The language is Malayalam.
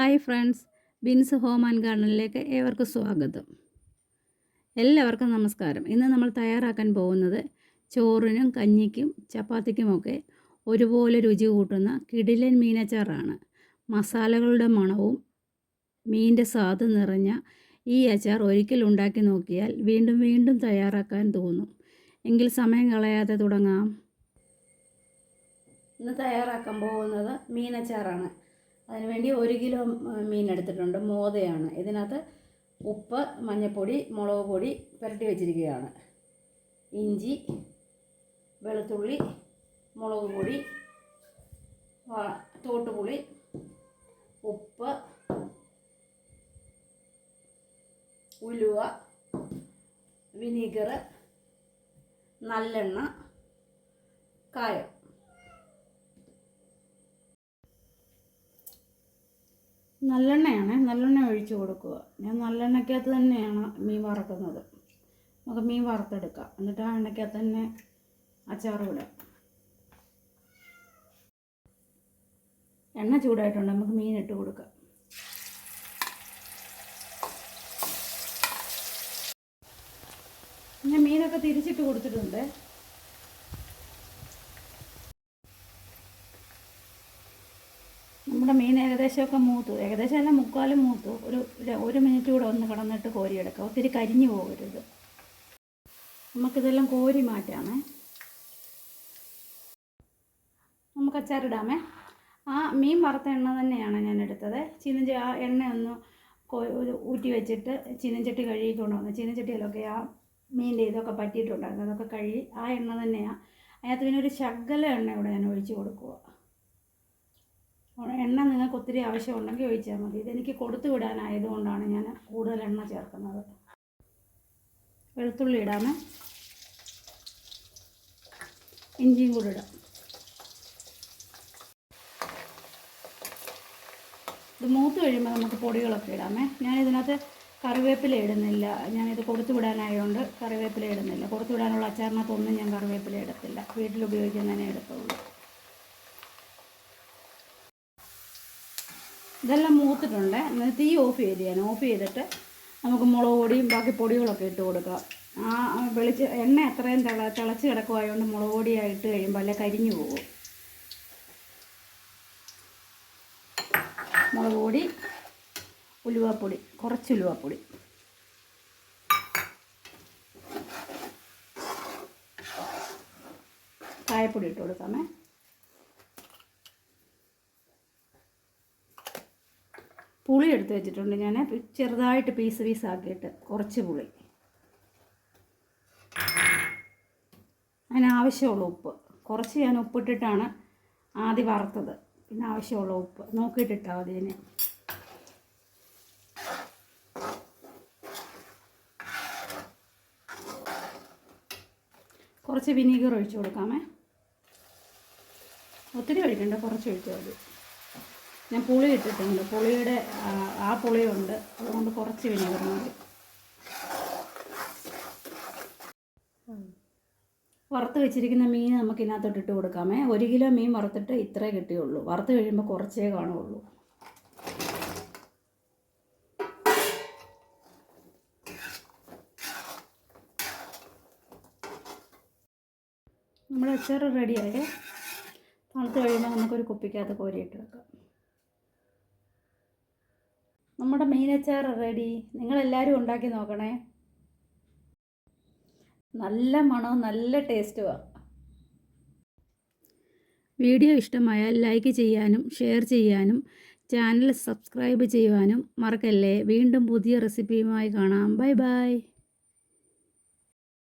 Hi friends, Bins home and ഗാർഡനിലേക്ക് ഏവർക്കും സ്വാഗതം. എല്ലാവർക്കും നമസ്കാരം. ഇന്ന് നമ്മൾ തയ്യാറാക്കാൻ പോകുന്നത് ചോറിനും കഞ്ഞിക്കും ചപ്പാത്തിക്കുമൊക്കെ ഒരുപോലെ രുചി കൂട്ടുന്ന കിടിലൻ മീനച്ചാറാണ്. മസാലകളുടെ മണവും മീനിൻ്റെ സ്വാദ് നിറഞ്ഞ ഈ അച്ചാർ ഒരിക്കൽ ഉണ്ടാക്കി നോക്കിയാൽ വീണ്ടും വീണ്ടും തയ്യാറാക്കാൻ തോന്നും. എങ്കിൽ സമയം കളയാതെ തുടങ്ങാം. ഇന്ന് തയ്യാറാക്കാൻ പോകുന്നത് മീനച്ചാറാണ്. അതിനുവേണ്ടി 1 കിലോ മീൻ എടുത്തിട്ടുണ്ട്. മോതയാണ്. ഇതിനകത്ത് ഉപ്പ്, മഞ്ഞൾപ്പൊടി, മുളക് പൊടി പുരട്ടി വെച്ചിരിക്കുകയാണ്. ഇഞ്ചി, വെളുത്തുള്ളി, മുളക് പൊടി, തോട്ടുപുളി, ഉപ്പ്, ഉലുവ, വിനീഗർ, നല്ലെണ്ണ, കായം. നല്ലെണ്ണ ഒഴിച്ച് കൊടുക്കുക. ഞാൻ നല്ലെണ്ണയ്ക്കകത്ത് തന്നെയാണ് മീൻ വറക്കുന്നത്. നമുക്ക് മീൻ വറുത്തെടുക്കാം. എന്നിട്ട് ആ എണ്ണയ്ക്കകത്ത് തന്നെ അച്ചാർ ഇടാം. എണ്ണ ചൂടായിട്ടുണ്ട്. നമുക്ക് മീൻ ഇട്ട് കൊടുക്കാം. ഞാൻ മീനൊക്കെ തിരിച്ചിട്ട് കൊടുത്തിട്ടുണ്ട്. നമ്മുടെ മീൻ ഏകദേശമൊക്കെ മൂത്തു. ഏകദേശം അല്ല, 3/4 മൂത്തു. ഒരു മിനിറ്റ് കൂടെ ഒന്ന് കിടന്നിട്ട് കോരിയെടുക്കാം. ഒത്തിരി കരിഞ്ഞു പോകരുത്. നമുക്കിതെല്ലാം കോരി മാറ്റാമേ. നമുക്ക് അച്ചാറിടാമേ. ആ മീൻ വറുത്ത എണ്ണ തന്നെയാണ് ഞാൻ എടുത്തത്. ആ എണ്ണ ഒന്ന് ഊറ്റി വെച്ചിട്ട് ചീനച്ചട്ടി കഴുകിക്കൊണ്ട് വന്നു. ചീനച്ചട്ടിയിലൊക്കെ ആ മീനിൻ്റെ ഇതൊക്കെ പറ്റിയിട്ടുണ്ടായിരുന്നു. അതൊക്കെ കഴുകി ആ എണ്ണ തന്നെയാണ്. അതിനകത്ത് പിന്നെ ഒരു ശകല എണ്ണ ഇവിടെ ഞാൻ ഒഴിച്ച് കൊടുക്കുക. എണ്ണ നിങ്ങൾക്ക് ഒത്തിരി ആവശ്യമുണ്ടെങ്കിൽ ഒഴിച്ചാൽ മതി. ഇതെനിക്ക് കൊടുത്തു വിടാനായതുകൊണ്ടാണ് ഞാൻ കൂടുതൽ എണ്ണ ചേർക്കുന്നത്. വെളുത്തുള്ളി ഇടാമേ. ഇഞ്ചിയും കൂടി ഇടാം. ഇത് മൂത്ത് കഴിയുമ്പോൾ നമുക്ക് പൊടികളൊക്കെ ഇടാമേ. ഞാനിതിനകത്ത് കറിവേപ്പില ഇടുന്നില്ല. ഞാനിത് കൊടുത്തു വിടാനായതുകൊണ്ട് കറിവേപ്പില ഇടുന്നില്ല. കൊടുത്തു വിടാനുള്ള അച്ചാറിനകത്തൊന്നും ഞാൻ കറിവേപ്പില ഇടത്തില്ല. വീട്ടിൽ ഉപയോഗിക്കുന്നതിനെ എടുത്തുള്ളൂ. ഇതെല്ലാം മൂത്തിട്ടുണ്ട്. തീ ഓഫ് ചെയ്തിട്ട് നമുക്ക് മുളക് പൊടിയും ബാക്കി പൊടികളൊക്കെ ഇട്ട് കൊടുക്കാം. ആ എണ്ണ അത്രയും തിളച്ച് കിടക്കുമായതുകൊണ്ട് മുളക് പൊടിയായിട്ട് കഴിയുമ്പോൾ അല്ലെ കരിഞ്ഞു പോകും. മുളക് പൊടി, ഉലുവാപ്പൊടി, കുറച്ച് ഉലുവാപ്പൊടി, കായപ്പൊടി ഇട്ട് കൊടുക്കാമേ. പുളി എടുത്ത് വെച്ചിട്ടുണ്ട് ഞാൻ. ചെറുതായിട്ട് പീസ് ആക്കിയിട്ട് കുറച്ച് പുളി. അതിനാവശ്യമുള്ള ഉപ്പ് കുറച്ച് ഞാൻ ഉപ്പിട്ടിട്ടാണ് ആദ്യം വറുത്തത്. പിന്നെ ആവശ്യമുള്ള ഉപ്പ് നോക്കിയിട്ടിട്ടാൽ മതി. ഇതിന് കുറച്ച് വിനീഗർ ഒഴിച്ച് കൊടുക്കാമേ. ഒത്തിരി ഒഴിക്കണ്ട, കുറച്ച് ഒഴിച്ചാൽ മതി. ഞാൻ പുളി ഇട്ടിട്ടുണ്ട്. പുളിയുടെ ആ പുളിയുണ്ട്, അതുകൊണ്ട് കുറച്ച് വിനീഗർ മതി. വറുത്ത് വെച്ചിരിക്കുന്ന മീൻ നമുക്ക് ഇതിനകത്തോട്ട് ഇട്ട് കൊടുക്കാമേ. 1 കിലോ മീൻ വറുത്തിട്ട് ഇത്രേ കിട്ടിയുള്ളൂ. വറുത്ത് കഴിയുമ്പോൾ കുറച്ചേ കാണുള്ളൂ. നമ്മുടെ അച്ചാർ റെഡിയായേ. തണുത്ത് കഴിയുമ്പോൾ നമുക്കൊരു കുപ്പിക്കകത്ത് കോരിയിട്ട് വെക്കാം. നമ്മുടെ മീനച്ചാർ റെഡി. നിങ്ങളെല്ലാവരും ഉണ്ടാക്കി നോക്കണേ. നല്ല മണവും നല്ല ടേസ്റ്റുമാണ്. വീഡിയോ ഇഷ്ടമായാൽ ലൈക്ക് ചെയ്യാനും ഷെയർ ചെയ്യാനും ചാനൽ സബ്സ്ക്രൈബ് ചെയ്യുവാനും മറക്കല്ലേ. വീണ്ടും പുതിയ റെസിപ്പിയുമായി കാണാം. Bye bye.